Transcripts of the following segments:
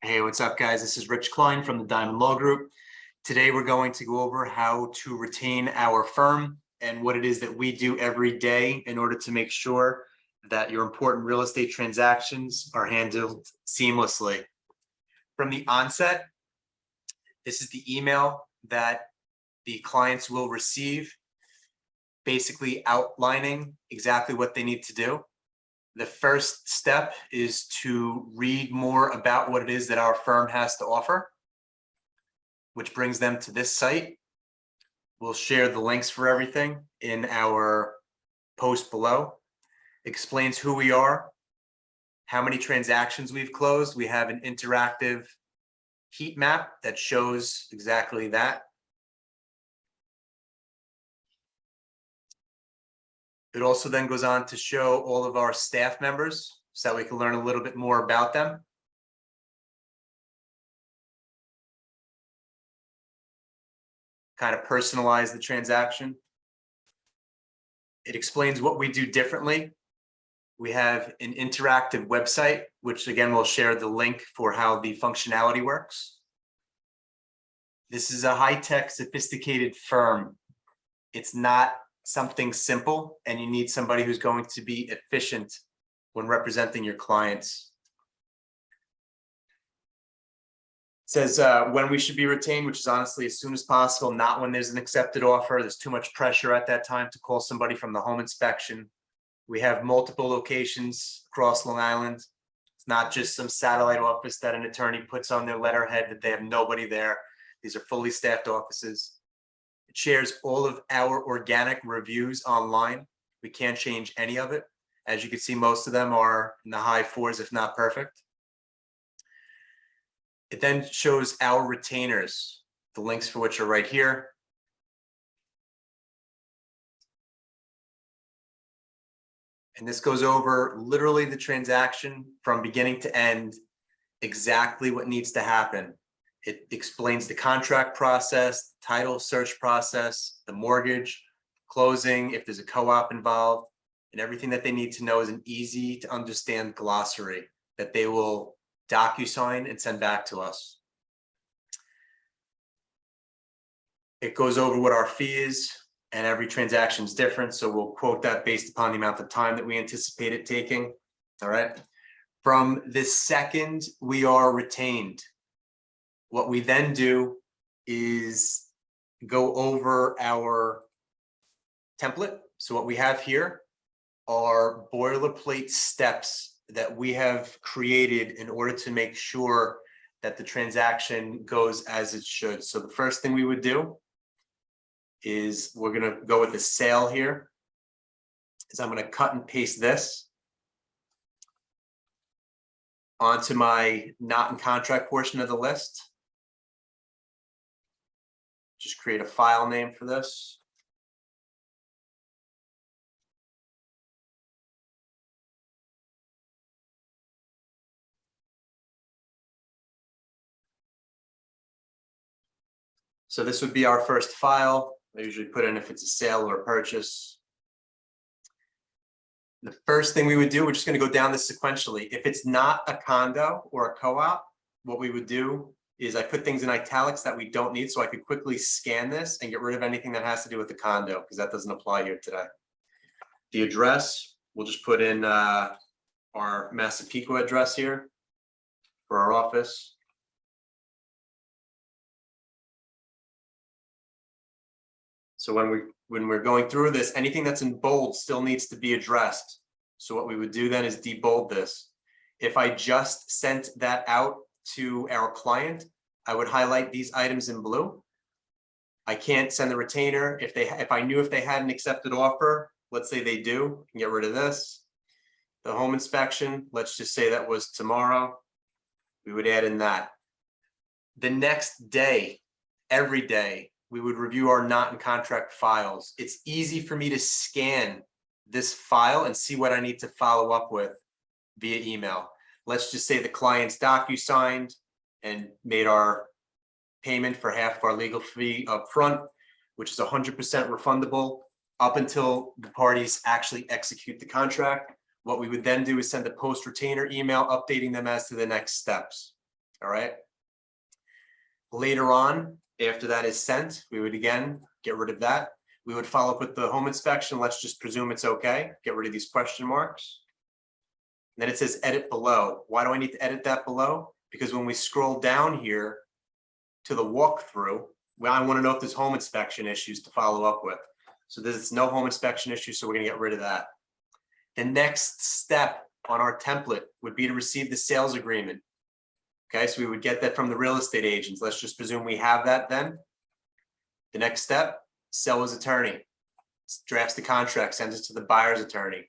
Hey, what's up, guys? This is Rich Klein from the Diamond Law Group. Today, we're going to go over how to retain our firm and what it is that we do every day in order to make sure that your important real estate transactions are handled seamlessly. From the onset, this is the email that the clients will receive, basically outlining exactly what they need to do. The first step is to read more about what it is that our firm has to offer, which brings them to this site. We'll share the links for everything in our post below. Explains who we are, how many transactions we've closed. We have an interactive heat map that shows exactly that. It also then goes on to show all of our staff members so that we can learn a little bit more about them. Kind of personalize the transaction. It explains what we do differently. We have an interactive website, which again, we'll share the link for how the functionality works. This is a high-tech, sophisticated firm. It's not something simple, and you need somebody who's going to be efficient when representing your clients. It says when we should be retained, which is honestly as soon as possible, not when there's an accepted offer. There's too much pressure at that time to call somebody from the home inspection. We have multiple locations across Long Island. It's not just some satellite office that an attorney puts on their letterhead that they have nobody there. These are fully staffed offices. It shares all of our organic reviews online. We can't change any of it. As you can see, most of them are in the high 4s, if not perfect. It then shows our retainers, the links for which are right here. And this goes over literally the transaction from beginning to end, exactly what needs to happen. It explains the contract process, title search process, the mortgage, closing, if there's a co-op involved, and everything that they need to know is an easy to understand glossary that they will DocuSign and send back to us. It goes over what our fee is, and every transaction is different, so we'll quote that based upon the amount of time that we anticipate it taking. All right. From this second, we are retained. What we then do is go over our template. So what we have here are boilerplate steps that we have created in order to make sure that the transaction goes as it should. So the first thing we would do is we're going to go with the sale here. Is I'm going to cut and paste this onto my not in contract portion of the list. Just create a file name for this. So this would be our first file. I usually put in if it's a sale or a purchase. The first thing we would do, we're just going to go down this sequentially. If it's not a condo or a co-op, what we would do is I put things in italics that we don't need, so I could quickly scan this and get rid of anything that has to do with the condo, because that doesn't apply here today. The address, we'll just put in our Massapequa address here for our office. So when we're going through this, anything that's in bold still needs to be addressed. So what we would do then is debold this. If I just sent that out to our client, I would highlight these items in blue. I can't send the retainer. If I knew if they had an accepted offer, let's say they do, I can get rid of this. The home inspection, let's just say that was tomorrow. We would add in that. The next day, every day, we would review our not in contract files. It's easy for me to scan this file and see what I need to follow up with via email. Let's just say the client's DocuSigned and made our payment for half of our legal fee up front, which is 100% refundable up until the parties actually execute the contract. What we would then do is send a post retainer email updating them as to the next steps. all right? Later on, after that is sent, we would again get rid of that. We would follow up with the home inspection. Let's just presume it's okay. Get rid of these question marks. And then it says edit below. Why do I need to edit that below? Because when we scroll down here to the walkthrough, I want to know if there's home inspection issues to follow up with. So there's no home inspection issue, so we're going to get rid of that. The next step on our template would be to receive the sales agreement. Okay, so we would get that from the real estate agents. Let's just presume we have that then. The next step, seller's attorney drafts the contract, sends it to the buyer's attorney.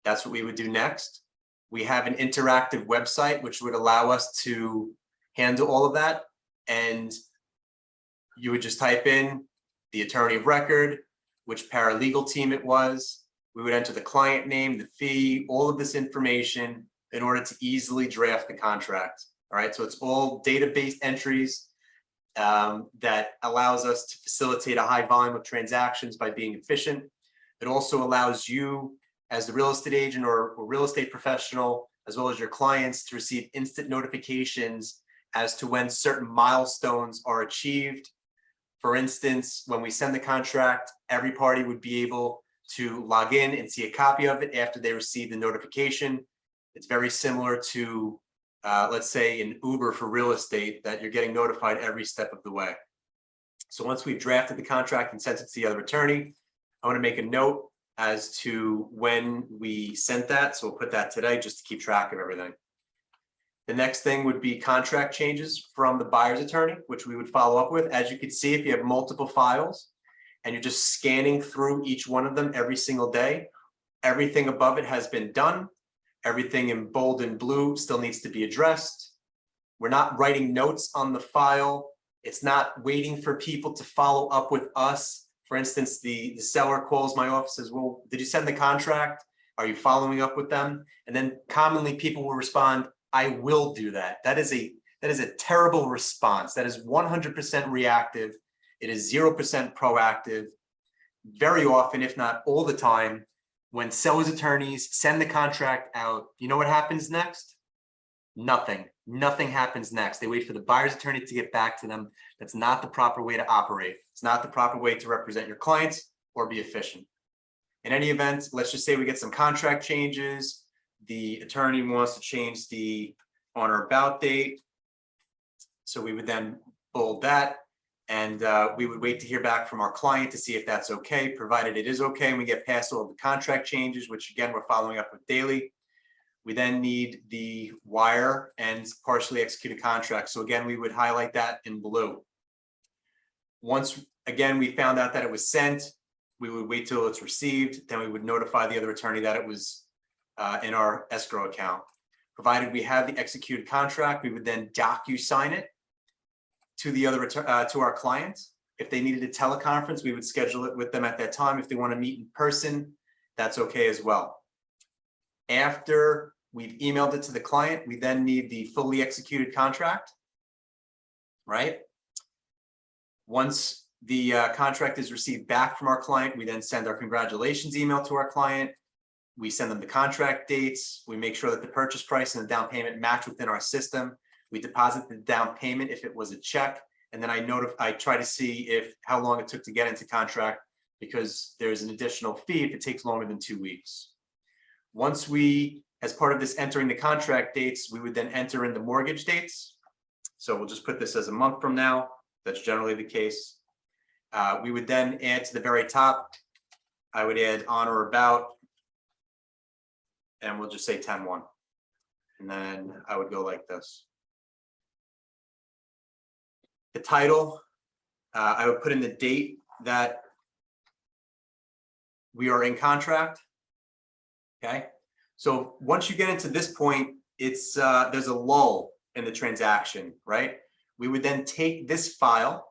That's what we would do next. We have an interactive website which would allow us to handle all of that. And you would just type in the attorney of record, which paralegal team it was. We would enter the client name, the fee, all of this information in order to easily draft the contract. All right, so it's all database entries that allows us to facilitate a high volume of transactions by being efficient. It also allows you as the real estate agent or real estate professional, as well as your clients, to receive instant notifications as to when certain milestones are achieved. For instance, when we send the contract, every party would be able to log in and see a copy of it after they receive the notification. It's very similar to, let's say, an Uber for real estate, that you're getting notified every step of the way. So once we've drafted the contract and sent it to the other attorney, I want to make a note as to when we sent that. So we'll put that today just to keep track of everything. The next thing would be contract changes from the buyer's attorney, which we would follow up with. As you can see, if you have multiple files and you're just scanning through each one of them every single day, everything above it has been done. Everything in bold and blue still needs to be addressed. We're not writing notes on the file. It's not waiting for people to follow up with us. For instance, the seller calls my office and says, well, did you send the contract? Are you following up with them? And then commonly people will respond, I will do that. That is a terrible response. That is 100% reactive. It is 0% proactive. Very often, if not all the time, when sellers' attorneys send the contract out, you know what happens next? Nothing. Nothing happens next. They wait for the buyer's attorney to get back to them. That's not the proper way to operate. It's not the proper way to represent your clients or be efficient. In any event, let's just say we get some contract changes. The attorney wants to change the on or about date. So we would then bold that, and we would wait to hear back from our client to see if that's okay. Provided it is okay and we get past all the contract changes, which again, we're following up with daily. We then need the wire and partially executed contract. So again, we would highlight that in blue. Once again, we found out that it was sent, we would wait till it's received. Then we would notify the other attorney that it was in our escrow account. Provided we have the executed contract, we would then docu-sign it to the other to our clients. If they needed a teleconference, we would schedule it with them at that time. If they want to meet in person, that's okay as well. After we've emailed it to the client, we then need the fully executed contract, right? Once the contract is received back from our client, we then send our congratulations email to our client. We send them the contract dates. We make sure that the purchase price and the down payment match within our system. We deposit the down payment if it was a check, and then I try to see how long it took to get into contract, because there's an additional fee if it takes longer than 2 weeks. Once we, as part of this entering the contract dates, we would then enter in the mortgage dates. So we'll just put this as a month from now. That's generally the case. We would then add to the very top, I would add on or about, and we'll just say 10-1. And then I would go like this. The title, I would put in the date that we are in contract. Okay. So once you get into this point, it's there's a lull in the transaction, right? We would then take this file,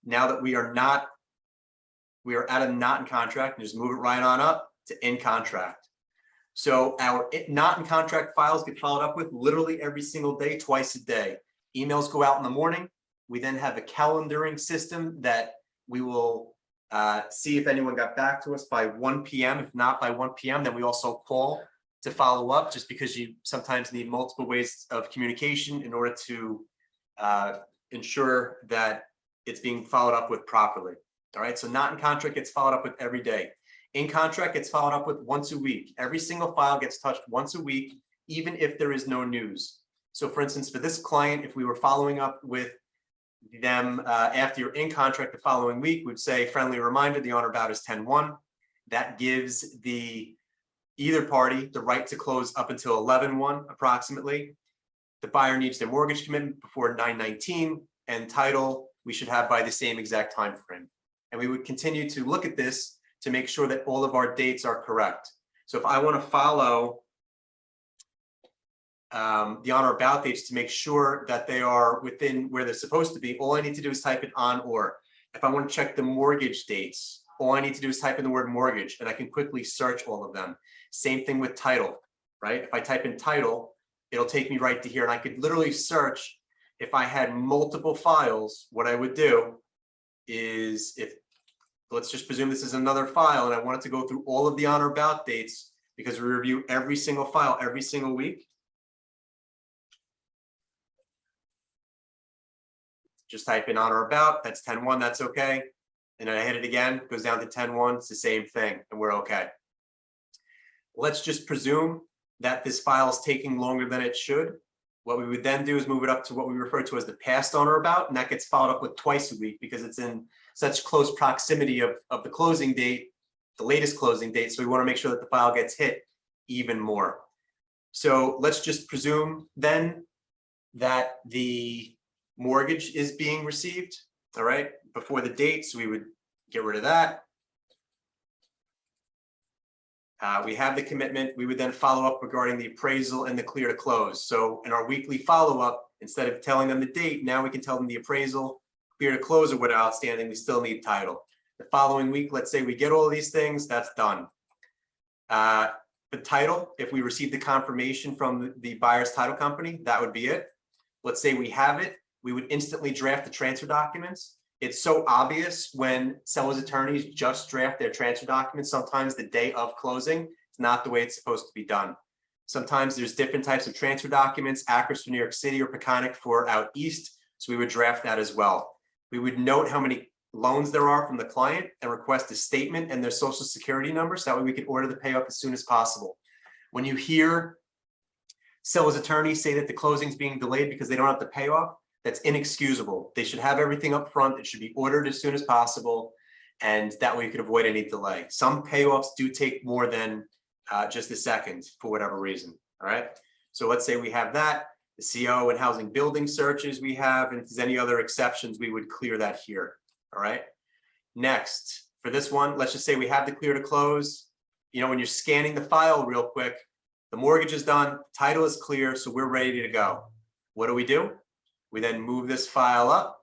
now that we are at a not in contract, and just move it right on up to in contract. So our not in contract files get followed up with literally every single day, twice a day. Emails go out in the morning. We then have a calendaring system that we will see if anyone got back to us by 1 p.m. If not by 1 p.m., then we also call to follow up, just because you sometimes need multiple ways of communication in order to ensure that it's being followed up with properly. All right, so not in contract gets followed up with every day. In contract gets followed up with once a week. Every single file gets touched once a week, even if there is no news. So for instance, for this client, if we were following up with them after you're in contract the following week, we'd say friendly reminder, the on or about is 10/1. That gives either party the right to close up until 11/1 approximately. The buyer needs their mortgage commitment before 9/19, and title we should have by the same exact time frame. And we would continue to look at this to make sure that all of our dates are correct. So if I want to follow the on or about dates to make sure that they are within where they're supposed to be, all I need to do is type it on or. If I want to check the mortgage dates, all I need to do is type in the word mortgage, and I can quickly search all of them. Same thing with title, right? If I type in title, it'll take me right to here, and I could literally search. If I had multiple files, what I would do is, if let's just presume this is another file and I wanted to go through all of the on or about dates, because we review every single file every single week. Just type in on or about, that's 10/1, that's okay. And then I hit it again, it goes down to 10/1, it's the same thing, and we're okay. Let's just presume that this file is taking longer than it should. What we would then do is move it up to what we refer to as the past on or about, and that gets followed up with twice a week because it's in such close proximity of the closing date, the latest closing date. So we want to make sure that the file gets hit even more. So let's just presume then that the mortgage is being received, all right, before the date. So we would get rid of that. We have the commitment. We would then follow up regarding the appraisal and the clear to close. So in our weekly follow-up, instead of telling them the date, now we can tell them the appraisal, clear to close, or what outstanding. We still need title. The following week, let's say we get all of these things, that's done. The title, if we receive the confirmation from the buyer's title company, that would be it. Let's say we have it, we would instantly draft the transfer documents. It's so obvious when sellers' attorneys just draft their transfer documents, sometimes the day of closing. It's not the way it's supposed to be done. Sometimes there's different types of transfer documents, Akers for New York City or Peconic for out east. So we would draft that as well. We would note how many loans there are from the client and request a statement and their social security number, so that way we can order the payoff as soon as possible. When you hear sellers' attorneys say that the closing is being delayed because they don't have the payoff, that's inexcusable. They should have everything up front. It should be ordered as soon as possible, and that way you could avoid any delay. Some payoffs do take more than just a second for whatever reason. All right. So let's say we have that, the CO and housing building searches we have, and if there's any other exceptions, we would clear that here. All right. Next, for this one, let's just say we have the clear to close. You know, when you're scanning the file real quick, the mortgage is done, title is clear, so we're ready to go. What do? We then move this file up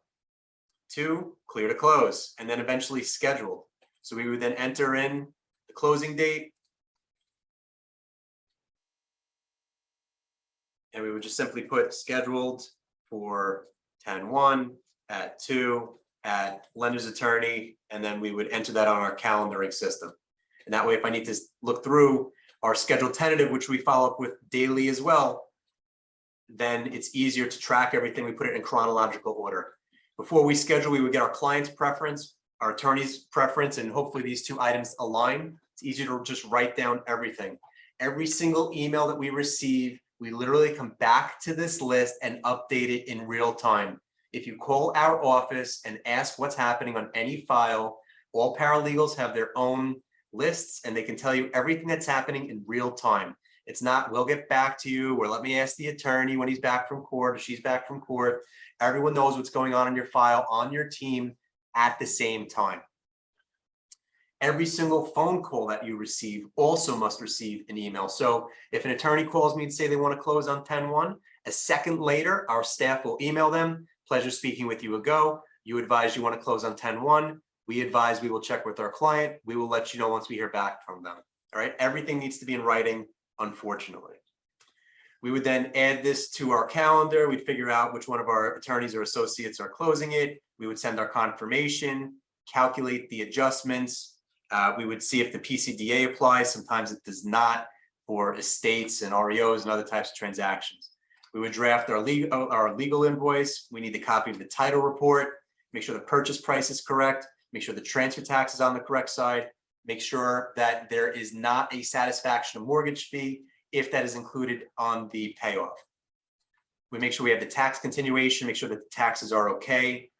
to clear to close and then eventually scheduled. So we would then enter in the closing date. And we would just simply put scheduled for 10/1 at 2 at lender's attorney. And then we would enter that on our calendaring system. And that way, if I need to look through our scheduled tentative, which we follow up with daily as well, then it's easier to track everything. We put it in chronological order. Before we schedule, we would get our client's preference, our attorney's preference, and hopefully these two items align. It's easier to just write down everything. Every single email that we receive, we literally come back to this list and update it in real time. If you call our office and ask what's happening on any file, all paralegals have their own lists and they can tell you everything that's happening in real time. It's not, we'll get back to you, or let me ask the attorney when he's back from court or she's back from court. Everyone knows what's going on in your file, on your team at the same time. Every single phone call that you receive also must receive an email. So if an attorney calls me and say they want to close on 10/1, a second later, our staff will email them. Pleasure speaking with you, ago. You advise you want to close on 10/1. We advise we will check with our client. We will let you know once we hear back from them. All right. Everything needs to be in writing, unfortunately. We would then add this to our calendar. We'd figure out which one of our attorneys or associates are closing it. We would send our confirmation, calculate the adjustments. We would see if the PCDA applies. Sometimes it does not. for estates and REOs and other types of transactions. We would draft our legal invoice. We need the copy of the title report, make sure the purchase price is correct, make sure the transfer tax is on the correct side, make sure that there is not a satisfaction of mortgage fee if that is included on the payoff. We make sure we have the tax continuation, make sure that the taxes are okay.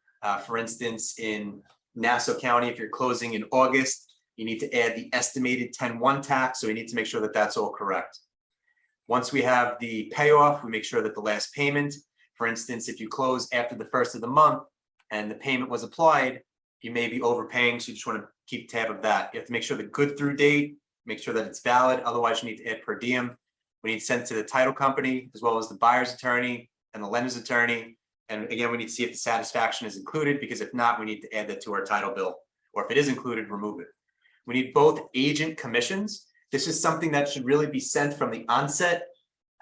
For instance, in Nassau County, if you're closing in August, you need to add the estimated 10-1 tax, so we need to make sure that that's all correct. Once we have the payoff, we make sure that the last payment, for instance, if you close after the first of the month and the payment was applied, you may be overpaying, so you just want to keep tab of that. You have to make sure the good through date, make sure that it's valid, otherwise you need to add per diem. We need to send it to the title company, as well as the buyer's attorney and the lender's attorney. And again, we need to see if the satisfaction is included, because if not, we need to add that to our title bill. Or if it is included, remove it. We need both agent commissions. This is something that should really be sent from the onset.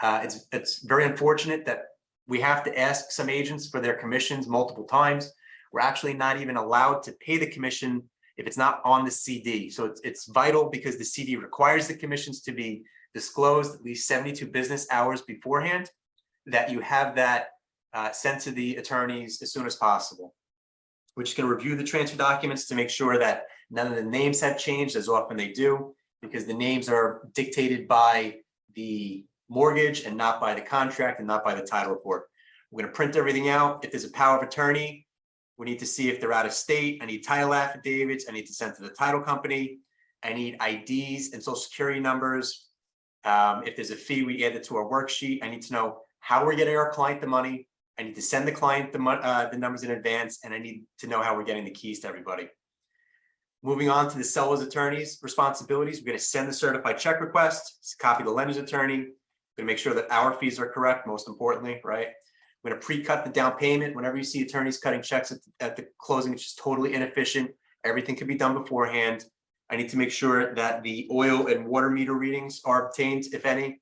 It's very unfortunate that we have to ask some agents for their commissions multiple times. We're actually not even allowed to pay the commission if it's not on the CD. So it's vital, because the CD requires the commissions to be disclosed at least 72 business hours beforehand, that you have that sent to the attorneys as soon as possible, which can review the transfer documents to make sure that none of the names have changed, as often they do, because the names are dictated by the mortgage and not by the contract and not by the title report. We're going to print everything out. If there's a power of attorney, we need to see if they're out of state. I need title affidavits. I need to send to the title company. I need IDs and social security numbers. If there's a fee, we add it to our worksheet. I need to know how we're getting our client the money. I need to send the client the numbers in advance, and I need to know how we're getting the keys to everybody. Moving on to the seller's attorney's responsibilities, we're going to send the certified check request, copy the lender's attorney. We're going to make sure that our fees are correct, most importantly, right? We're going to pre-cut the down payment. Whenever you see attorneys cutting checks at the closing, it's just totally inefficient. Everything can be done beforehand. I need to make sure that the oil and water meter readings are obtained, if any.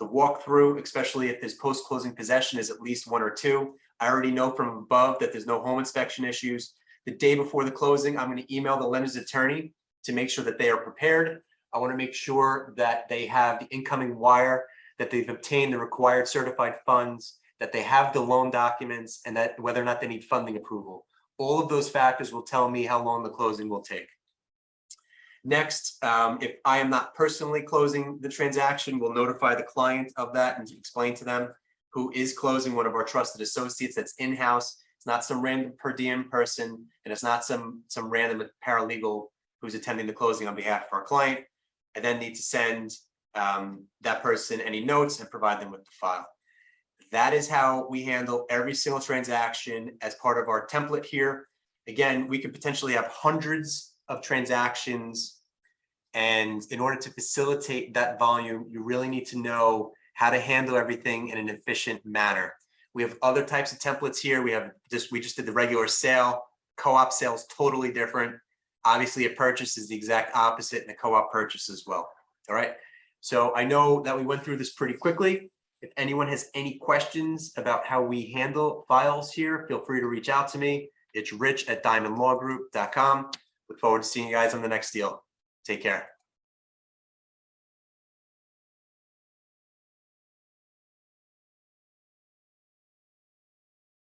The walkthrough, especially if there's post-closing possession, is at least 1 or 2. I already know from above that there's no home inspection issues. The day before the closing, I'm going to email the lender's attorney to make sure that they are prepared. I want to make sure that they have the incoming wire, that they've obtained the required certified funds, that they have the loan documents, and that whether or not they need funding approval. All of those factors will tell me how long the closing will take. Next, if I am not personally closing the transaction, we'll notify the client of that and explain to them who is closing, one of our trusted associates that's in-house. It's not some random per diem person, and it's not some random paralegal who's attending the closing on behalf of our client. I then need to send that person any notes and provide them with the file. That is how we handle every single transaction as part of our template here. Again, we could potentially have hundreds of transactions, and in order to facilitate that volume, you really need to know how to handle everything in an efficient manner. We have other types of templates here. We just did the regular sale. Co-op sale is totally different. Obviously, a purchase is the exact opposite, and a co-op purchase as well. All right. So I know that we went through this pretty quickly. If anyone has any questions about how we handle files here, feel free to reach out to me. It's rich@diamondlawgroup.com. Look forward to seeing you guys on the next deal. Take care.